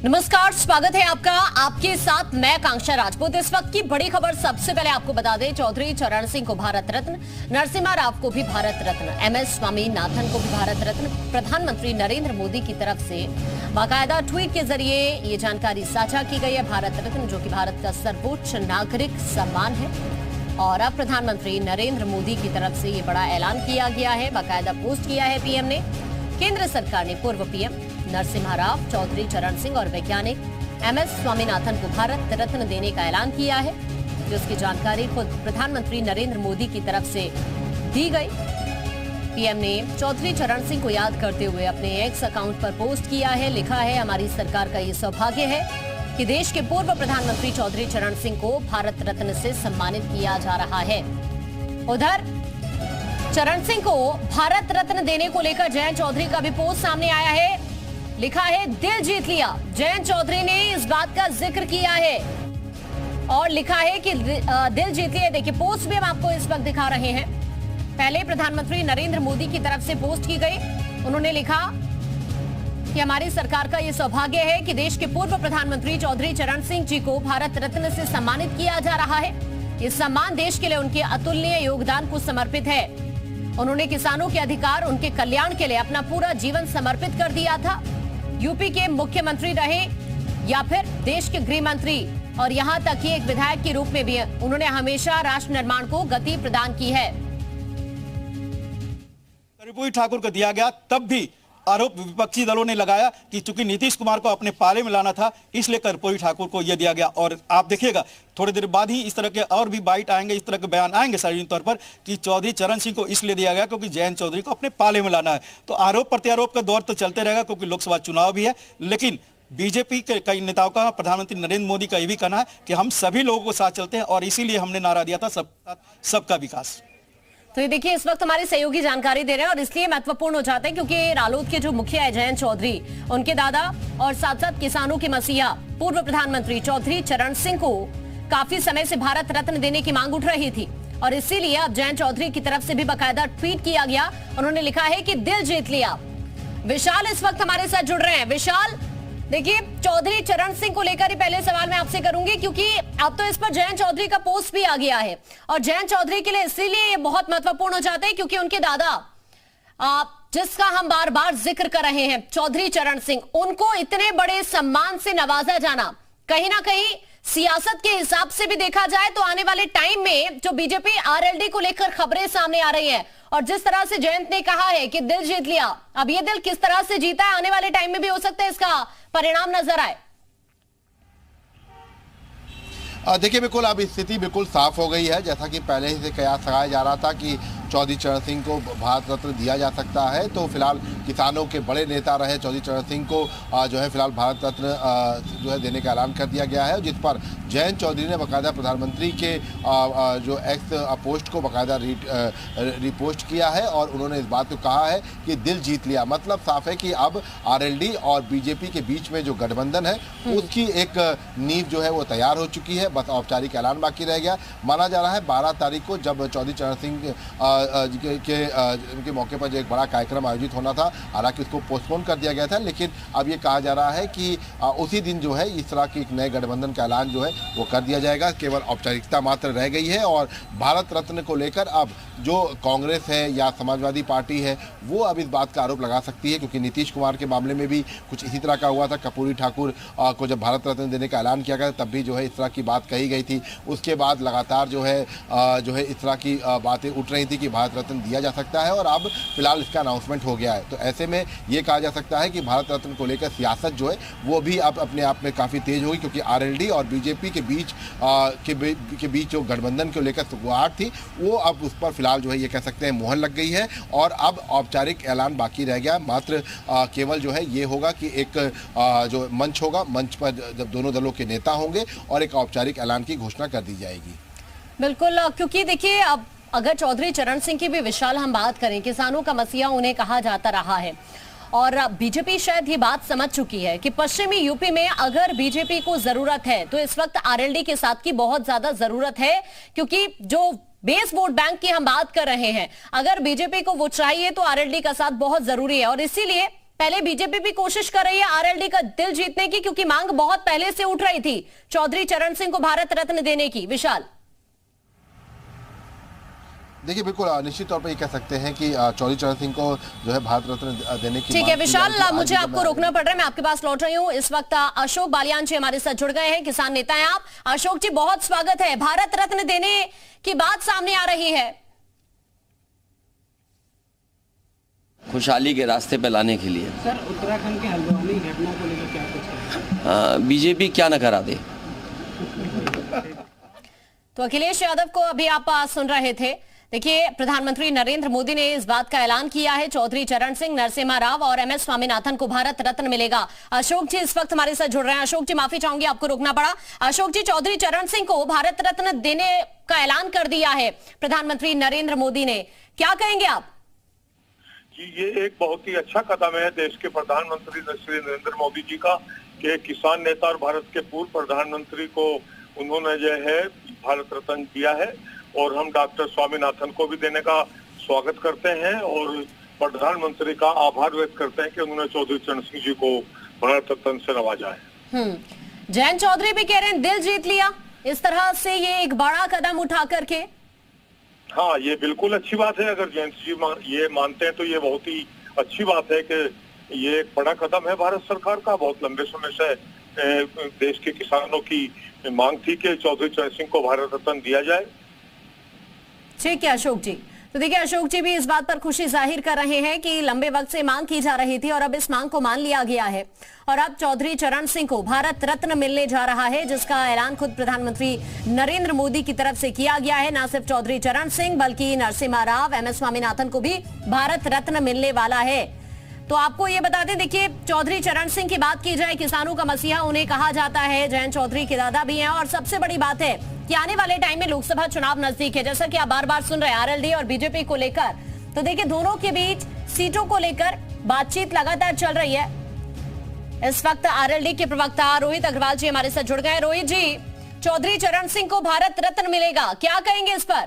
नमस्कार, स्वागत है आपका। आपके साथ मैं कांक्षा राजपूत। इस वक्त की बड़ी खबर सबसे पहले आपको बता दें, चौधरी चरण सिंह को भारत रत्न, नरसिम्हा राव को भी भारत रत्न, MS स्वामीनाथन को भी भारत रत्न प्रधानमंत्री नरेंद्र मोदी की तरफ से बाकायदा ट्वीट के जरिए ये जानकारी साझा की गई है। भारत रत्न जो कि भारत का सर्वोच्च नागरिक सम्मान है और अब प्रधानमंत्री नरेंद्र मोदी की तरफ से ये बड़ा ऐलान किया गया है, बाकायदा पोस्ट किया है पीएम ने। केंद्र सरकार ने पूर्व पीएम नरसिम्हा राव, चौधरी चरण सिंह और वैज्ञानिक MS स्वामीनाथन को भारत रत्न देने का ऐलान किया है, जिसकी जानकारी खुद प्रधानमंत्री नरेंद्र मोदी की तरफ से दी गई। पीएम ने चौधरी चरण सिंह को याद करते हुए अपने एक्स अकाउंट पर पोस्ट किया है। लिखा है, हमारी सरकार का ये सौभाग्य है कि देश के पूर्व प्रधानमंत्री चौधरी चरण सिंह को भारत रत्न से सम्मानित किया जा रहा है। उधर चरण सिंह को भारत रत्न देने को लेकर जयंत चौधरी का भी पोस्ट सामने आया है। लिखा है, दिल जीत लिया। जयंत चौधरी ने इस बात का जिक्र किया है और लिखा है कि दिल जीत लिया। देखिए, पोस्ट भी हम आपको इस वक्त दिखा रहे हैं। पहले प्रधानमंत्री नरेंद्र मोदी की तरफ से पोस्ट की गई। उन्होंने लिखा कि हमारी सरकार का यह सौभाग्य है कि देश के पूर्व प्रधानमंत्री चौधरी चरण सिंह जी को भारत रत्न से सम्मानित किया जा रहा है। ये सम्मान देश के लिए उनके अतुलनीय योगदान को समर्पित है। उन्होंने किसानों के अधिकार, उनके कल्याण के लिए अपना पूरा जीवन समर्पित कर दिया था। यूपी के मुख्यमंत्री रहे या फिर देश के गृह मंत्री और यहां तक कि एक विधायक के रूप में भी उन्होंने हमेशा राष्ट्र निर्माण को गति प्रदान की है। कर्पूरी ठाकुर को दिया गया, तब भी आरोप विपक्षी दलों ने लगाया कि चूंकि नीतीश कुमार को अपने पाले में लाना था, इसलिए कर्पूरी ठाकुर को यह दिया गया। और आप देखिएगा थोड़ी देर बाद ही इस तरह के और भी बाइट आएंगे, इस तरह के बयान आएंगे सार्वजनिक तौर पर कि चौधरी चरण सिंह को इसलिए दिया गया क्योंकि जयंत चौधरी को अपने पाले में लाना है। तो आरोप प्रत्यारोप का दौर तो चलते रहेगा क्योंकि लोकसभा चुनाव भी है। लेकिन बीजेपी के कई नेताओं का, प्रधानमंत्री नरेंद्र मोदी का यह भी कहना है कि हम सभी लोगों को साथ चलते हैं और इसीलिए हमने नारा दिया था सबका विकास। तो ये देखिए, इस वक्त हमारे सहयोगी जानकारी दे रहे हैं और इसलिए महत्वपूर्ण हो जाते हैं क्योंकि रालोद के जो मुखिया है जयंत चौधरी, उनके दादा और साथ साथ किसानों के मसीहा पूर्व प्रधानमंत्री चौधरी चरण सिंह को काफी समय से भारत रत्न देने की मांग उठ रही थी और इसीलिए अब जयंत चौधरी की तरफ से भी बाकायदा ट्वीट किया गया। उन्होंने लिखा है कि दिल जीत लिया। विशाल इस वक्त हमारे साथ जुड़ रहे हैं। विशाल, देखिए, चौधरी चरण सिंह को लेकर ही पहले सवाल मैं आपसे करूंगी क्योंकि अब तो इस पर जयंत चौधरी का पोस्ट भी आ गया है और जयंत चौधरी के लिए इसीलिए ये बहुत महत्वपूर्ण हो जाते हैं क्योंकि उनके दादा, जिसका हम बार बार जिक्र कर रहे हैं, चौधरी चरण सिंह, उनको इतने बड़े सम्मान से नवाजा जाना कहीं ना कहीं सियासत के हिसाब से भी देखा जाए तो आने वाले टाइम में जो बीजेपी RLD को लेकर खबरें सामने आ रही हैं और जिस तरह से जयंत ने कहा है कि दिल जीत लिया, अब ये दिल किस तरह से जीता है आने वाले टाइम में भी हो सकता है इसका परिणाम नजर आए। देखिए, बिल्कुल अब स्थिति बिल्कुल साफ हो गई है। जैसा कि पहले ही से कयास लगाया जा रहा था कि चौधरी चरण सिंह को भारत रत्न दिया जा सकता है, तो फिलहाल किसानों के बड़े नेता रहे चौधरी चरण सिंह को जो है फिलहाल भारत रत्न जो है देने का ऐलान कर दिया गया है, जिस पर जयंत चौधरी ने बाकायदा प्रधानमंत्री के जो एक्स पोस्ट को बाकायदा रिपोस्ट किया है और उन्होंने इस बात को कहा है कि दिल जीत लिया। मतलब साफ है कि अब RLD और बीजेपी के बीच में जो गठबंधन है उसकी एक नींव जो है वो तैयार हो चुकी है, बस औपचारिक ऐलान बाकी रह गया। माना जा रहा है 12 तारीख को जब चौधरी चरण सिंह के मौके पर जो एक बड़ा कार्यक्रम आयोजित होना था, हालांकि उसको पोस्टपोन कर दिया गया था, लेकिन अब ये कहा जा रहा है कि उसी दिन जो है इस तरह के एक नए गठबंधन का ऐलान जो है वो कर दिया जाएगा। केवल औपचारिकता मात्र रह गई है और भारत रत्न को लेकर अब जो कांग्रेस है या समाजवादी पार्टी है वो अब इस बात का आरोप लगा सकती है क्योंकि नीतीश कुमार के मामले में भी कुछ इसी तरह का हुआ था। कर्पूरी ठाकुर को जब भारत रत्न देने का ऐलान किया गया तब भी जो है इस तरह की बात कही गई थी। उसके बाद लगातार जो है इस तरह की बातें उठ रही थी कि भारत रत्न दिया जा सकता है और अब फिलहाल इसका अनाउंसमेंट हो गया है। तो ऐसे में ये कहा जा सकता है कि भारत रत्न को लेकर सियासत जो है वो भी अब अपने आप में काफ़ी तेज होगी क्योंकि RLD और बीजेपी के बीच जो गठबंधन को लेकर सुगवाहट थी वो अब उस पर फिलहाल जो है ये कह सकते हैं मोहर लग गई है और अब औपचारिक ऐलान बाकी रह गया। मात्र केवल जो है ये होगा कि एक जो मंच होगा, मंच पर जब दोनों दलों के नेता होंगे और एक औपचारिक ऐलान की घोषणा कर दी जाएगी। बिल्कुल, क्योंकि देखिए, अब अगर चौधरी चरण सिंह की भी विशाल हम बात करें, किसानों का मसीहा उन्हें कहा जाता रहा है और बीजेपी शायद ये बात समझ चुकी है कि पश्चिमी यूपी में अगर बीजेपी को जरूरत है तो इस वक्त RLD के साथ की बहुत ज्यादा जरूरत है क्योंकि जो बेस वोट बैंक की हम बात कर रहे हैं, अगर बीजेपी को वो चाहिए तो RLD का साथ बहुत जरूरी है और इसीलिए पहले बीजेपी भी कोशिश कर रही है आरएलडी का दिल जीतने की, क्योंकि मांग बहुत पहले से उठ रही थी चौधरी चरण सिंह को भारत रत्न देने की। विशाल, देखिए बिल्कुल निश्चित तौर पर ये कह सकते हैं कि चौधरी चरण सिंह को जो है भारत रत्न देने की ठीक है विशाल, मुझे आज आपको रोकना पड़ रहा है, मैं आपके पास लौट रही हूँ। इस वक्त अशोक बालियान जी हमारे साथ जुड़ गए हैं, किसान नेता हैं आप। अशोक जी, बहुत स्वागत है। भारत रत्न देने की बात सामने आ रही है, खुशहाली के रास्ते पे लाने के लिए। सर, उत्तराखंड के हल्द्वानी घटना को लेकर क्या कुछ बीजेपी क्या न करा दे। तो अखिलेश यादव को अभी आप सुन रहे थे। देखिए, प्रधानमंत्री नरेंद्र मोदी ने इस बात का ऐलान किया है, चौधरी चरण सिंह, नरसिम्हा राव और एमएस स्वामीनाथन को भारत रत्न मिलेगा। अशोक जी इस वक्त हमारे साथ जुड़ रहे हैं। अशोक जी, माफी चाहूंगी, आपको रोकना पड़ा। अशोक जी, चौधरी चरण सिंह को भारत रत्न देने का ऐलान कर दिया है प्रधानमंत्री नरेंद्र मोदी ने, क्या कहेंगे आप? जी, ये एक बहुत ही अच्छा कदम है देश के प्रधानमंत्री श्री नरेंद्र मोदी जी का, कि किसान नेता और भारत के पूर्व प्रधानमंत्री को उन्होंने जो है भारत रत्न दिया है, और हम डॉक्टर स्वामीनाथन को भी देने का स्वागत करते हैं और प्रधानमंत्री का आभार व्यक्त करते हैं कि उन्होंने चौधरी चरण सिंह जी को भारत रत्न से नवाजा है। जयंत चौधरी भी कह रहे हैं दिल जीत लिया, इस तरह से ये एक बड़ा कदम उठा करके। हाँ, ये बिल्कुल अच्छी बात है। अगर जयंत जी ये मानते हैं तो ये बहुत ही अच्छी बात है कि ये एक बड़ा कदम है भारत सरकार का। बहुत लंबे समय से देश के किसानों की मांग थी कि चौधरी चरण सिंह को भारत रत्न दिया जाए। ठीक है अशोक जी, तो देखिए अशोक जी भी इस बात पर खुशी जाहिर कर रहे हैं कि लंबे वक्त से मांग की जा रही थी और अब इस मांग को मान लिया गया है और अब चौधरी चरण सिंह को भारत रत्न मिलने जा रहा है, जिसका ऐलान खुद प्रधानमंत्री नरेंद्र मोदी की तरफ से किया गया है। न सिर्फ चौधरी चरण सिंह बल्कि नरसिम्हा राव, एमएस स्वामीनाथन को भी भारत रत्न मिलने वाला है। तो आपको ये बता दें, देखिए चौधरी चरण सिंह की बात की जाए, किसानों का मसीहा उन्हें कहा जाता है, जयंत चौधरी के दादा भी हैं, और सबसे बड़ी बात है कि आने वाले टाइम में लोकसभा चुनाव नजदीक है, जैसा कि आप बार बार सुन रहे हैं आरएलडी और बीजेपी को लेकर। तो देखिए दोनों के बीच सीटों को लेकर बातचीत लगातार चल रही है। इस वक्त आरएलडी के प्रवक्ता रोहित अग्रवाल जी हमारे साथ जुड़ गए। रोहित जी, चौधरी चरण सिंह को भारत रत्न मिलेगा, क्या कहेंगे इस पर?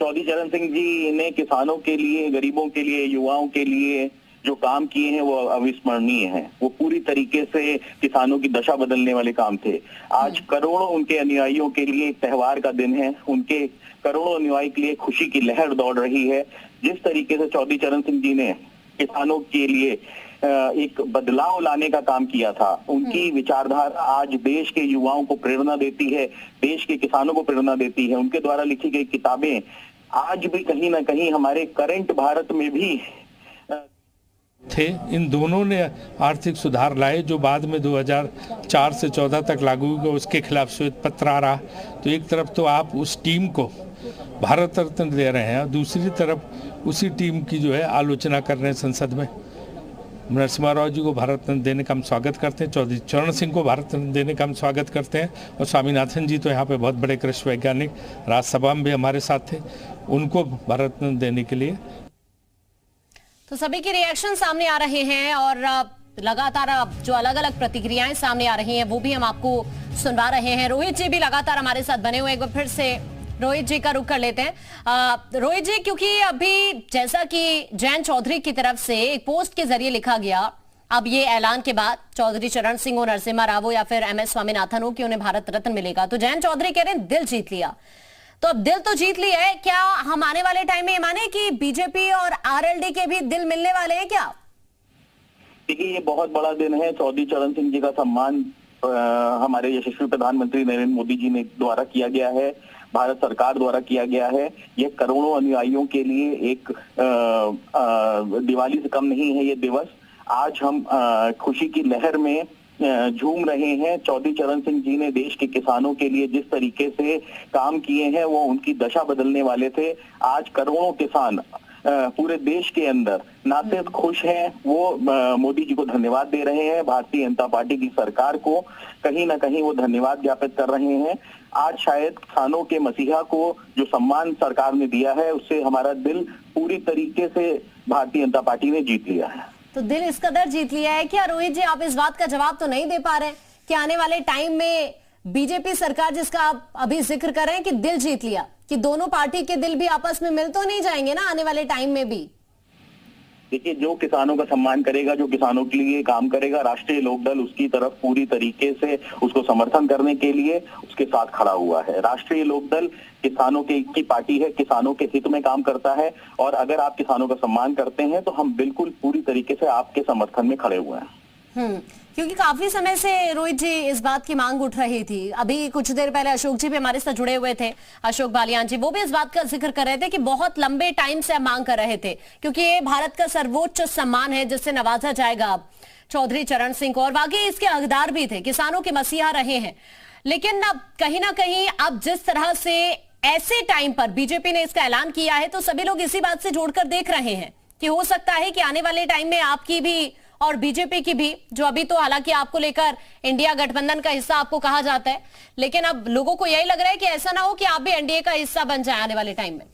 चौधरी चरण सिंह जी ने किसानों के लिए, गरीबों के लिए, युवाओं के लिए जो काम किए हैं वो अविस्मरणीय हैं। वो पूरी तरीके से किसानों की दशा बदलने वाले काम थे। आज करोड़ों उनके अनुयायियों के लिए एक त्योहार का दिन है। उनके करोड़ों अनुयायी के लिए खुशी की लहर दौड़ रही है। जिस तरीके से चौधरी चरण सिंह जी ने किसानों के लिए एक बदलाव लाने का काम किया था, उनकी विचारधारा आज देश के युवाओं को प्रेरणा देती है, देश के किसानों को प्रेरणा देती है। उनके द्वारा लिखी गई किताबें आज भी कहीं ना कहीं हमारे करंट भारत में भी थे। इन दोनों ने आर्थिक सुधार लाए जो बाद में 2004 से 14 तक लागू हुए, उसके खिलाफ श्वेत पत्र आ रहा। तो एक तरफ तो आप उस टीम को भारत रत्न दे रहे हैं, दूसरी तरफ उसी टीम की जो है आलोचना कर रहे हैं संसद में। नरसिम्हा राव जी को भारत रत्न देने का हम स्वागत करते हैं, चौधरी चरण सिंह को भारत रत्न देने का हम स्वागत करते हैं, और स्वामीनाथन जी तो यहाँ पे बहुत बड़े कृषि वैज्ञानिक राज्यसभा में भी हमारे साथ थे, उनको भारत रत्न देने के लिए। तो सभी के रिएक्शन सामने आ रहे हैं और लगातार जो अलग अलग प्रतिक्रियाएं सामने आ रही हैं वो भी हम आपको सुनवा रहे हैं। रोहित जी भी लगातार हमारे साथ बने हुए, एक बार फिर से रोहित जी का रुख कर लेते हैं। रोहित जी, क्योंकि अभी जैसा कि जयंत चौधरी की तरफ से एक पोस्ट के जरिए लिखा गया, अब ये ऐलान के बाद चौधरी चरण सिंह हो, नरसिम्हा राव हो या फिर एमएस स्वामीनाथन हो कि उन्हें भारत रत्न मिलेगा, तो जयंत चौधरी कह रहे हैं दिल जीत लिया। तो अब दिल तो जीत लिया है, क्या हम आने वाले टाइम में ये माने कि बीजेपी और आरएलडी के भी दिल मिलने वाले हैं क्या? देखिए, ये बहुत बड़ा दिन है। चौधरी चरण सिंह जी का सम्मान हमारे यशस्वी प्रधानमंत्री नरेंद्र मोदी जी ने द्वारा किया गया है, भारत सरकार द्वारा किया गया है। यह करोड़ों अनुयायियों के लिए एक दिवाली से कम नहीं है ये दिवस। आज हम खुशी की लहर में झूम रहे हैं। चौधरी चरण सिंह जी ने देश के किसानों के लिए जिस तरीके से काम किए हैं वो उनकी दशा बदलने वाले थे। आज करोड़ों किसान पूरे देश के अंदर ना सिर्फ खुश हैं, वो मोदी जी को धन्यवाद दे रहे हैं, भारतीय जनता पार्टी की सरकार को कहीं ना कहीं वो धन्यवाद ज्ञापित कर रहे हैं। आज शायद किसानों के मसीहा को जो सम्मान सरकार ने दिया है उससे हमारा दिल पूरी तरीके से भारतीय जनता पार्टी ने जीत लिया है। तो दिल इस कदर जीत लिया है क्या? रोहित जी, आप इस बात का जवाब तो नहीं दे पा रहे कि आने वाले टाइम में बीजेपी सरकार, जिसका आप अभी जिक्र कर रहे हैं कि दिल जीत लिया, कि दोनों पार्टी के दिल भी आपस में मिल तो नहीं जाएंगे ना आने वाले टाइम में भी? देखिए, जो किसानों का सम्मान करेगा, जो किसानों के लिए काम करेगा, राष्ट्रीय लोकदल उसकी तरफ पूरी तरीके से उसको समर्थन करने के लिए उसके साथ खड़ा हुआ है। राष्ट्रीय लोकदल किसानों की पार्टी है, किसानों के हित में काम करता है, और अगर आप किसानों का सम्मान करते हैं तो हम बिल्कुल पूरी तरीके से आपके समर्थन में खड़े हुए हैं। क्योंकि काफी समय से रोहित जी इस बात की मांग उठ रही थी। अभी कुछ देर पहले अशोक जी भी हमारे साथ जुड़े हुए थे, अशोक बालियान जी, वो भी इस बात का जिक्र कर रहे थे कि बहुत लंबे टाइम से मांग कर रहे थे, क्योंकि ये भारत का सर्वोच्च सम्मान है जिससे नवाजा जाएगा चौधरी चरण सिंह को, और वाकई इसके हकदार भी थे, किसानों के मसीहा रहे हैं। लेकिन अब कहीं ना कहीं अब जिस तरह से ऐसे टाइम पर बीजेपी ने इसका ऐलान किया है, तो सभी लोग इसी बात से जोड़कर देख रहे हैं कि हो सकता है कि आने वाले टाइम में आपकी भी और बीजेपी की भी, जो अभी तो हालांकि आपको लेकर इंडिया गठबंधन का हिस्सा आपको कहा जाता है, लेकिन अब लोगों को यही लग रहा है कि ऐसा ना हो कि आप भी एनडीए का हिस्सा बन जाए आने वाले टाइम में।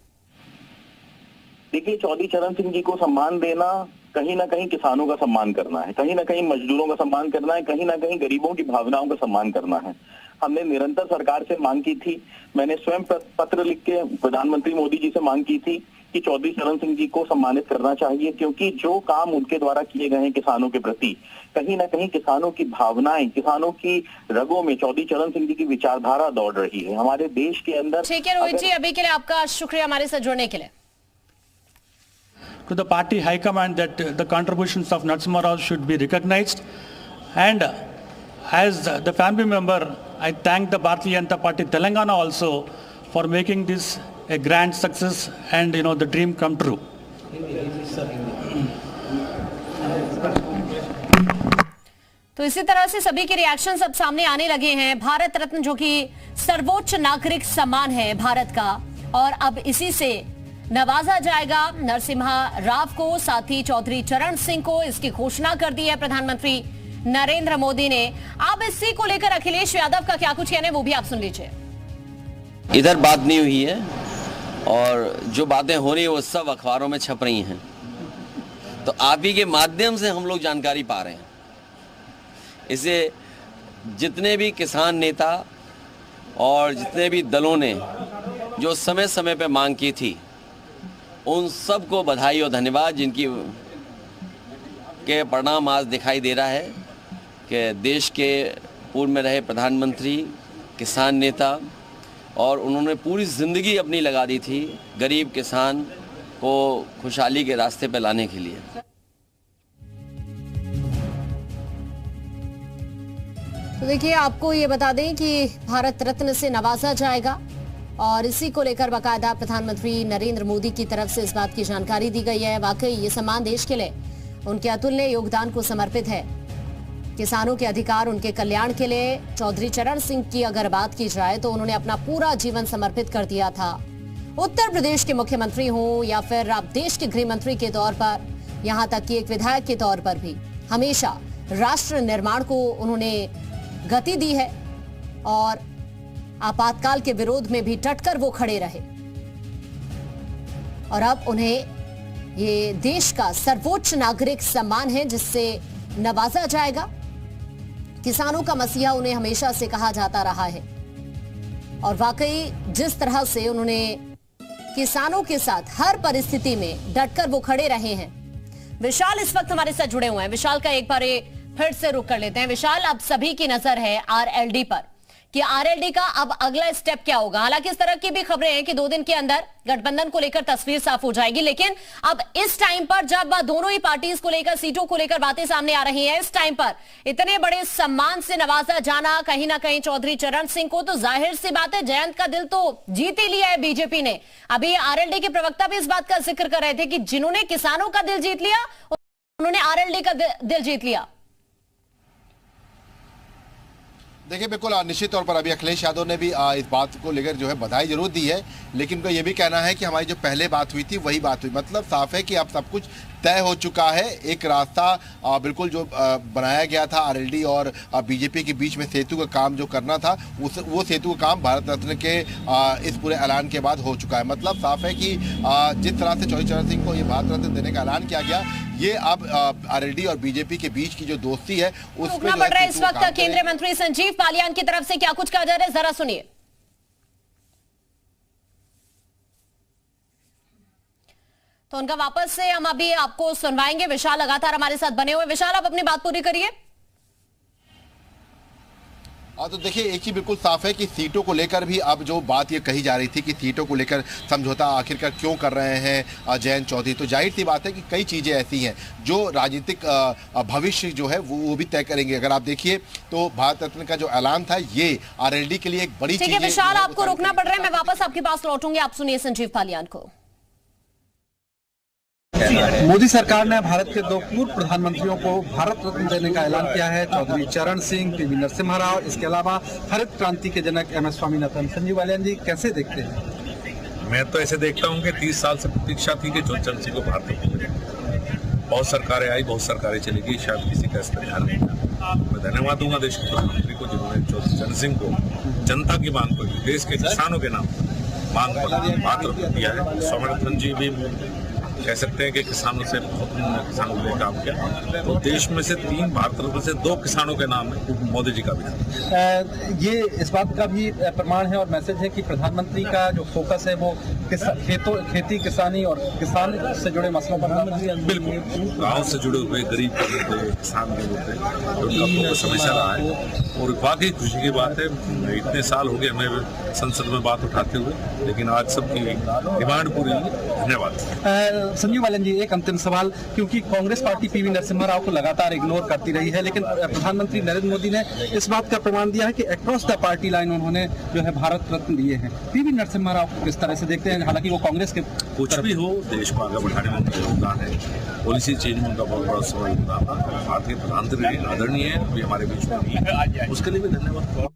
देखिए, चौधरी चरण सिंह जी को सम्मान देना कहीं ना कहीं किसानों का सम्मान करना है, कहीं ना कहीं मजदूरों का सम्मान करना है, कहीं ना कहीं गरीबों की भावनाओं का सम्मान करना है। हमने निरंतर सरकार से मांग की थी, मैंने स्वयं पत्र लिख के प्रधानमंत्री मोदी जी से मांग की थी कि चौधरी चरण सिंह जी को सम्मानित करना चाहिए, क्योंकि जो काम उनके द्वारा किए गए हैं किसानों के प्रति, कहीं ना कहीं किसानों की भावनाएं, किसानों की रगों में चौधरी चरण सिंह जी की विचारधारा दौड़ रही है हमारे देश के अंदर। ठीक है रोहित जी, अभी के लिए आपका शुक्रिया हमारे साथ जुड़ने के लिए। To the party high command that the contributions of Narasimha Rao should be recognized, and as the family member, I thank the Bharatiya Janata Party Telangana also for making this a grand success and the dream come true. तो इसी तरह से सभी के reaction अब सामने आने लगे हैं। भारत रत्न जो कि सर्वोच्च नागरिक सम्मान है भारत का, और अब इसी से नवाजा जाएगा नरसिम्हा राव को, साथ ही चौधरी चरण सिंह को। इसकी घोषणा कर दी है प्रधानमंत्री नरेंद्र मोदी ने। अब इसी को लेकर अखिलेश यादव का क्या कुछ कहना है वो भी आप सुन लीजिए। इधर बात नहीं हुई है, और जो बातें हो रही है वो सब अखबारों में छप रही हैं, तो आप ही के माध्यम से हम लोग जानकारी पा रहे हैं। इसे जितने भी किसान नेता और जितने भी दलों ने जो समय समय पे मांग की थी, उन सबको बधाई और धन्यवाद, जिनकी के परिणाम आज दिखाई दे रहा है कि देश के पूर्व में रहे प्रधानमंत्री, किसान नेता, और उन्होंने पूरी ज़िंदगी अपनी लगा दी थी गरीब किसान को खुशहाली के रास्ते पर लाने के लिए। तो देखिए, आपको ये बता दें कि भारत रत्न से नवाजा जाएगा, और इसी को लेकर बाकायदा प्रधानमंत्री नरेंद्र मोदी की तरफ से इस बात की जानकारी दी गई है। वाकई ये सम्मान देश के लिए उनके अतुल्य योगदान को समर्पित है। किसानों के अधिकार, उनके कल्याण के लिए चौधरी चरण सिंह की अगर बात की जाए तो उन्होंने अपना पूरा जीवन समर्पित कर दिया था। उत्तर प्रदेश के मुख्यमंत्री हो या फिर आप देश के गृह मंत्री के तौर पर, यहाँ तक कि एक विधायक के तौर पर भी हमेशा राष्ट्र निर्माण को उन्होंने गति दी है, और आपातकाल के विरोध में भी डटकर वो खड़े रहे। और अब उन्हें ये देश का सर्वोच्च नागरिक सम्मान है जिससे नवाजा जाएगा। किसानों का मसीहा उन्हें हमेशा से कहा जाता रहा है, और वाकई जिस तरह से उन्होंने किसानों के साथ हर परिस्थिति में डटकर वो खड़े रहे हैं। विशाल इस वक्त हमारे साथ जुड़े हुए हैं। विशाल का एक बार फिर से रुक कर लेते हैं। विशाल, अब सभी की नजर है आरएलडी पर कि आरएलडी का अब अगला स्टेप क्या होगा। हालांकि इस तरह की भी खबरें हैं कि 2 दिन के अंदर गठबंधन को लेकर तस्वीर साफ हो जाएगी, लेकिन अब इस टाइम पर जब दोनों ही पार्टीज को लेकर, सीटों को लेकर बातें सामने आ रही हैं, इस टाइम पर इतने बड़े सम्मान से नवाजा जाना कहीं ना कहीं चौधरी चरण सिंह को, तो जाहिर सी बात है जयंत का दिल तो जीत ही लिया है बीजेपी ने। अभी आरएलडी के प्रवक्ता भी इस बात का जिक्र कर रहे थे कि जिन्होंने किसानों का दिल जीत लिया उन्होंने आरएलडी का दिल जीत लिया। देखिए, बिल्कुल निश्चित तौर पर अभी अखिलेश यादव ने भी इस बात को लेकर जो है बधाई जरूर दी है, लेकिन उनका ये भी कहना है कि हमारी जो पहले बात हुई थी वही बात हुई। मतलब साफ है कि अब सब कुछ तय हो चुका है। एक रास्ता बिल्कुल जो बनाया गया था आरएलडी और बीजेपी के बीच में सेतु का काम जो करना था, वो सेतु का काम भारत रत्न के इस पूरे ऐलान के बाद हो चुका है। मतलब साफ है कि जिस तरह से चौधरी चरण सिंह को ये भारत रत्न देने का ऐलान किया गया, ये अब आरएलडी और बीजेपी के बीच की जो दोस्ती है उसमें बढ़ रहा है। इस वक्त केंद्रीय मंत्री संजीव बालियान की तरफ से क्या कुछ कहा जा रहा है, जरा सुनिए। तो उनका वापस से हम अभी आपको सुनवाएंगे। विशाल लगातार हमारे साथ बने हुए। विशाल, आप अपनी बात पूरी करिए। तो देखिए, एक ही बिल्कुल साफ है कि सीटों को लेकर भी अब जो बात ये कही जा रही थी कि सीटों को लेकर समझौता आखिरकार क्यों कर रहे हैं जयंत चौधरी, तो जाहिर सी बात है कि कई चीज़ें ऐसी हैं जो राजनीतिक भविष्य जो है वो भी तय करेंगे। अगर आप देखिए तो भारत रत्न का जो ऐलान था ये आरएलडी के लिए एक बड़ी चीज है। ठीक है विशाल, आपको रुकना पड़ रहा है, मैं वापस आपके पास लौटूंगी। आप सुनिए संजीव बालियान को। मोदी सरकार ने भारत के 2 पूर्व प्रधानमंत्रियों को भारत रत्न देने का ऐलान किया है। चौधरी चरण सिंह, पीवी नरसिम्हा राव, इसके अलावा हरित क्रांति के जनक MS स्वामीनाथन। संजीव बालियान जी, कैसे देखते हैं? मैं तो ऐसे देखता हूं कि 30 साल से प्रतीक्षा थी कि चौधरी चरण सिंह को भारत रत्न मिले। बहुत सरकारें आई, बहुत सरकारें चली गई, शायद किसी का इस पर ध्यान नहीं था। मैं धन्यवाद दूंगा देश के प्रधानमंत्री को जिन्होंने चौधरी चरण सिंह को जनता की मांग पर, देश के किसानों के नाम मांग पर भारत रत्न दिया है। स्वामीनाथन जी भी कह सकते हैं कि किसानों से किसानों के लिए काम किया। तो देश में से 3 भारत रत्न से 2 किसानों के नाम है, मोदी जी का भी। ये इस बात का भी प्रमाण है और मैसेज है कि प्रधानमंत्री का जो फोकस है वो खेती किसानी और किसान से जुड़े मसलों पर। बिल्कुल, गाँव से जुड़े हुए गरीब के मुद्दे, किसान के मुद्दे, उनका फोकस हमेशा रहा है और वाकई खुशी की बात है। इतने साल हो गए हमें संसद में बात उठाते हुए, लेकिन आज सबकी डिमांड पूरी हुई। धन्यवाद। संजीव बालियान जी, एक अंतिम सवाल, क्योंकि कांग्रेस पार्टी पीवी नरसिम्हा राव को लगातार इग्नोर करती रही है, लेकिन प्रधानमंत्री नरेंद्र मोदी ने इस बात का प्रमाण दिया है कि अक्रॉस द पार्टी लाइन उन्होंने जो है भारत रत्न दिए हैं। पीवी नरसिम्हा राव को किस तरह से देखते हैं? हालांकि वो कांग्रेस के कुछ भी हो, देश को आगे बढ़ाने में उनका योगदान है, पॉलिसी चेंज में उनका बहुत बड़ा योगदान था। भारतीय प्रधानमंत्री आदरणीय है, अभी हमारे बीच में, उसके लिए भी धन्यवाद।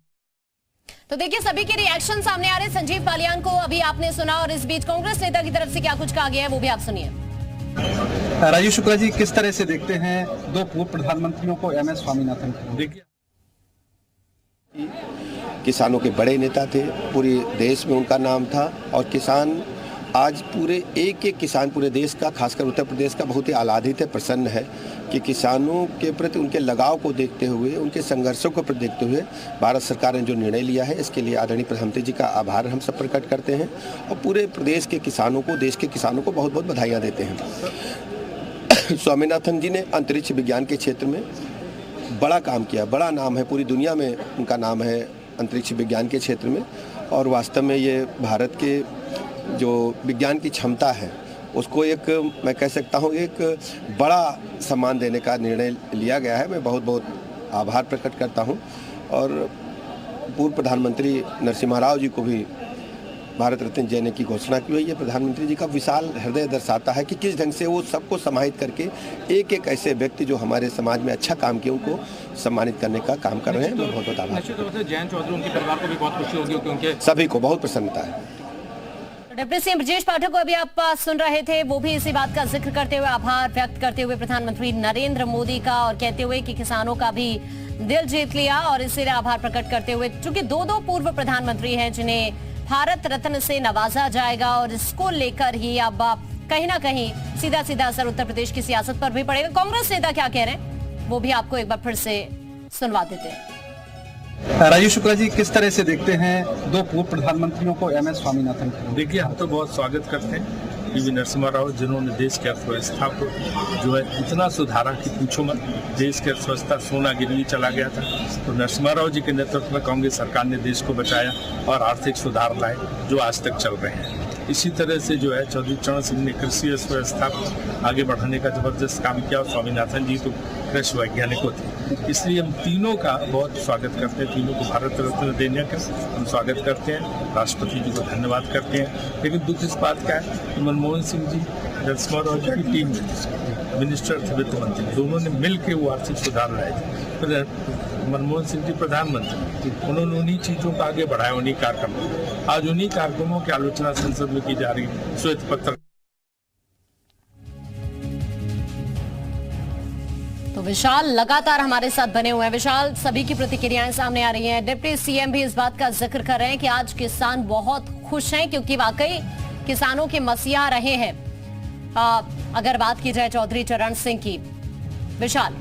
तो देखिए, सभी के रिएक्शन सामने आ रहे। संजीव बालियान को अभी आपने सुना और इस बीच कांग्रेस नेता की तरफ से क्या कुछ कहा गया है वो भी आप सुनिए। राजीव शुक्ला जी, किस तरह से देखते हैं 2 पूर्व प्रधानमंत्रियों को, MS स्वामीनाथन को? देखिए, किसानों के बड़े नेता थे, पूरे देश में उनका नाम था और किसान आज पूरे एक किसान पूरे देश का, खासकर उत्तर प्रदेश का बहुत ही आह्लादित है, प्रसन्न है कि किसानों के प्रति उनके लगाव को देखते हुए, उनके संघर्षों को देखते हुए भारत सरकार ने जो निर्णय लिया है, इसके लिए आदरणीय प्रधानमंत्री जी का आभार हम सब प्रकट करते हैं और पूरे प्रदेश के किसानों को, देश के किसानों को बहुत बहुत बधाइयाँ देते हैं। स्वामीनाथन जी ने अंतरिक्ष विज्ञान के क्षेत्र में बड़ा काम किया, बड़ा नाम है, पूरी दुनिया में उनका नाम है अंतरिक्ष विज्ञान के क्षेत्र में और वास्तव में ये भारत के जो विज्ञान की क्षमता है उसको एक, मैं कह सकता हूँ, एक बड़ा सम्मान देने का निर्णय लिया गया है। मैं बहुत बहुत आभार प्रकट करता हूँ और पूर्व प्रधानमंत्री नरसिम्हा राव जी को भी भारत रत्न देने की घोषणा की हुई है। प्रधानमंत्री जी का विशाल हृदय दर्शाता है कि किस ढंग से वो सबको समाहित करके एक ऐसे व्यक्ति जो हमारे समाज में अच्छा काम किए उनको सम्मानित करने का काम कर रहे हैं। मैं बहुत बहुत आभार। जयंत चौधरी, उनके परिवार को भी बहुत खुशी होगी क्योंकि सभी को बहुत प्रसन्नता है। डिप्टी सीएम ब्रजेश पाठक को अभी आप सुन रहे थे, वो भी इसी बात का जिक्र करते हुए आभार व्यक्त करते हुए प्रधानमंत्री नरेंद्र मोदी का और कहते हुए कि किसानों का भी दिल जीत लिया और इसीलिए आभार प्रकट करते हुए, चूंकि 2 पूर्व प्रधानमंत्री हैं जिन्हें भारत रत्न से नवाजा जाएगा और इसको लेकर ही अब कहीं ना कहीं सीधा असर उत्तर प्रदेश की सियासत पर भी पड़ेगा। कांग्रेस नेता क्या कह रहे हैं वो भी आपको एक बार फिर से सुनवा देते हैं। राजीव शुक्ला जी, किस तरह से देखते हैं 2 पूर्व प्रधानमंत्रियों को, MS स्वामीनाथन को? देखिए, हम तो बहुत स्वागत करते हैं पीवी नरसिम्हा राव, जिन्होंने देश की अर्थव्यवस्था को जो है इतना सुधारा कि पूछो मत। देश की अर्थव्यवस्था सोना गिरवी चला गया था, तो नरसिम्हा राव जी के नेतृत्व में कांग्रेस सरकार ने देश को बचाया और आर्थिक सुधार लाए जो आज तक चल रहे हैं। इसी तरह से जो है चौधरी चरण सिंह ने कृषि अर्थव्यवस्था को आगे बढ़ाने का जबरदस्त काम किया और स्वामीनाथन जी तो कृषि वैज्ञानिक होते, इसलिए हम तीनों का बहुत स्वागत करते हैं। तीनों को भारत रत्न देने का हम स्वागत करते हैं, राष्ट्रपति जी को धन्यवाद करते हैं। लेकिन दुख इस बात का है कि मनमोहन सिंह जी, नरसिम्हा राव जी की टीम में मिनिस्टर थे, वित्त मंत्री, दोनों ने मिल के वो आर्थिक सुधार लाए थे। मनमोहन सिंह जी प्रधानमंत्री, उन्होंने उन्हीं चीज़ों को आगे बढ़ाया, उन्हीं कार्यक्रमों। आज उन्हीं कार्यक्रमों की आलोचना संसद में की जा रही है। श्वेत पत्र तो विशाल लगातार हमारे साथ बने हुए हैं। विशाल, सभी की प्रतिक्रियाएं सामने आ रही हैं। डिप्टी सीएम भी इस बात का जिक्र कर रहे हैं कि आज किसान बहुत खुश हैं क्योंकि वाकई किसानों के मसीहा रहे हैं। अगर बात की जाए चौधरी चरण सिंह की, विशाल।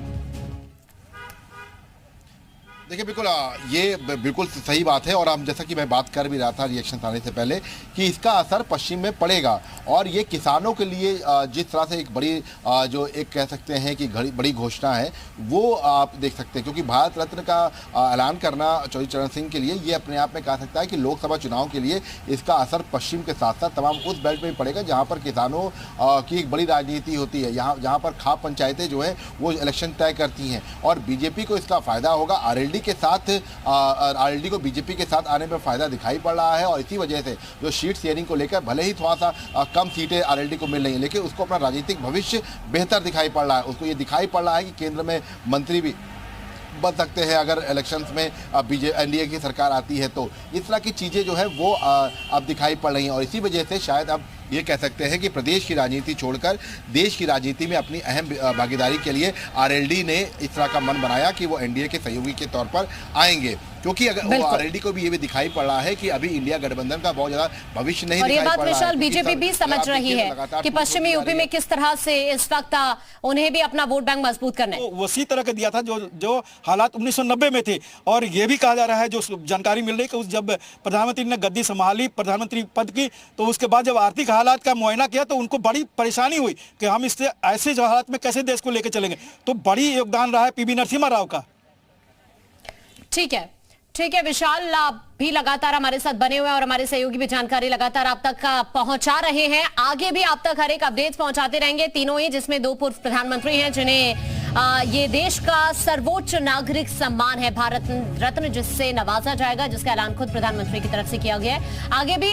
देखिए बिल्कुल ये बिल्कुल सही बात है और हम जैसा कि मैं बात कर भी रहा था रिएक्शन आने से पहले कि इसका असर पश्चिम में पड़ेगा और ये किसानों के लिए जिस तरह से एक बड़ी जो एक कह सकते हैं कि बड़ी घोषणा है वो आप देख सकते हैं क्योंकि भारत रत्न का ऐलान करना चौधरी चरण सिंह के लिए ये अपने आप में कहा सकता है कि लोकसभा चुनाव के लिए इसका असर पश्चिम के साथ साथ तमाम उस बेल्ट में भी पड़ेगा जहाँ पर किसानों की एक बड़ी राजनीति होती है, जहाँ पर खाप पंचायतें जो है वो इलेक्शन तय करती हैं और बीजेपी को इसका फायदा होगा। आरएलडी के साथ आरएलडी को बीजेपी के साथ आने में फायदा दिखाई पड़ रहा है और इसी वजह से जो सीट शेयरिंग को लेकर भले ही थोड़ा सा कम सीटें आरएलडी को मिल रही हैं लेकिन उसको अपना राजनीतिक भविष्य बेहतर दिखाई पड़ रहा है। उसको ये दिखाई पड़ रहा है कि केंद्र में मंत्री भी बन सकते हैं अगर इलेक्शंस में एनडीए की सरकार आती है तो इस तरह की चीज़ें जो है वो अब दिखाई पड़ रही हैं और इसी वजह से शायद अब ये कह सकते हैं कि प्रदेश की राजनीति छोड़कर देश की राजनीति में अपनी अहम भागीदारी के लिए आरएलडी ने इस तरह का मन बनाया कि वो एनडीए के सहयोगी के तौर पर आएंगे क्योंकि अगर आरएलडी को भी ये भी दिखाई पड़ रहा है कि अभी इंडिया गठबंधन का बहुत ज्यादा भविष्य नहीं दिखाई पड़ रहा है। और ये बात विशाल बीजेपी भी समझ रही है कि पश्चिमी यूपी में किस तरह से इस वक्त उन्हें भी अपना वोट बैंक मजबूत करना है। वो उसी तरह का दिया था जो हालात 1990 में थे और ये भी कहा जा रहा है जो जानकारी मिल रही है कि जब प्रधानमंत्री ने गद्दी संभाली प्रधानमंत्री पद की तो उसके बाद जब आर्थिक हालात का मुआयना किया तो उनको बड़ी परेशानी हुई कि हम इससे ऐसे जो हालात में कैसे देश को लेकर चलेंगे। तो बड़ी योगदान रहा है पीवी नरसिम्हा राव का। ठीक है विशाल, आप भी लगातार हमारे साथ बने हुए हैं और हमारे सहयोगी भी जानकारी लगातार आप तक पहुंचा रहे हैं। आगे भी आप तक हर एक अपडेट्स पहुंचाते रहेंगे, तीनों ही जिसमें 2 पूर्व प्रधानमंत्री हैं जिन्हें ये देश का सर्वोच्च नागरिक सम्मान है भारत रत्न जिससे नवाजा जाएगा, जिसका ऐलान खुद प्रधानमंत्री की तरफ से किया गया है। आगे भी